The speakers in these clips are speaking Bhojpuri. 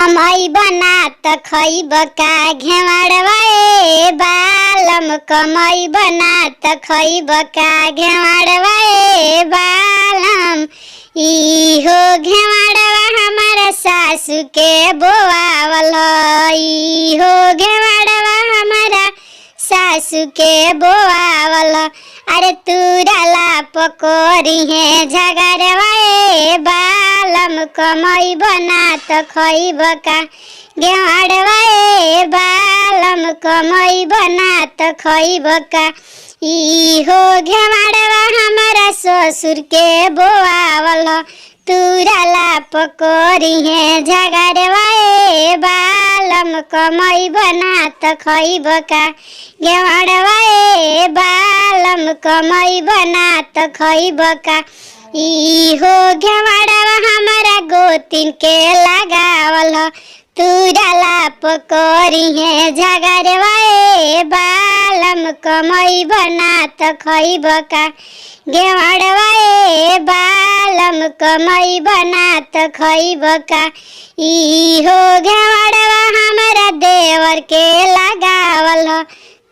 कमाई बना त खइब का घेवड़वा ए बालम कमाई बना त खइब का घेवड़वा ए बालम। इहो घेवड़वा हमारा सासू के बोआवल इहो घेवड़वा हमारा सासू के बोआवल। अरे तुरला पकोरी है झगड़वा ए बालम कमाई बना त खइब का घेवड़वा ए बालम कमाई बना त खइब का। इहो घेवड़वा हमारा ससुर के बोआवल तुरला पकोरी है झगड़वा ए बालम कमाई बना त खइब का घेवड़वा ए बालम कमाई बना त खइब का। इहो घेवड़वा हमारा गोतिन के लगावल तुरला पकोरी है झगड़वा ए बालम कमाई बना त खइब का घेवड़वा ए बालम कमाई बना त खइब का। इहो घेवड़वा हमारा देवर के लगावल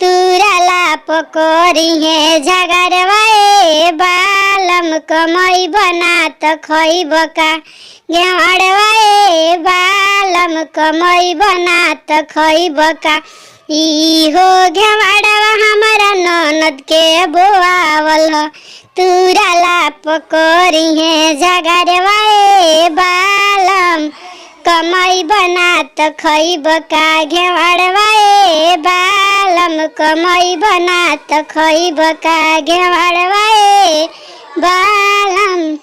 तुरला पकोरी है झगड़वा ए बालम कमाई बना त खइब का घेवड़वा ए बालम कमाई बना त खइब का। इहो घेवड़वा हमारा ननद के बोआवल तुरला पकोरी है झगड़वा ए बालम कमाई बना त खइब का घेवड़वा ए बालम कमाई बना त खइब का घेवड़वा ए बालम।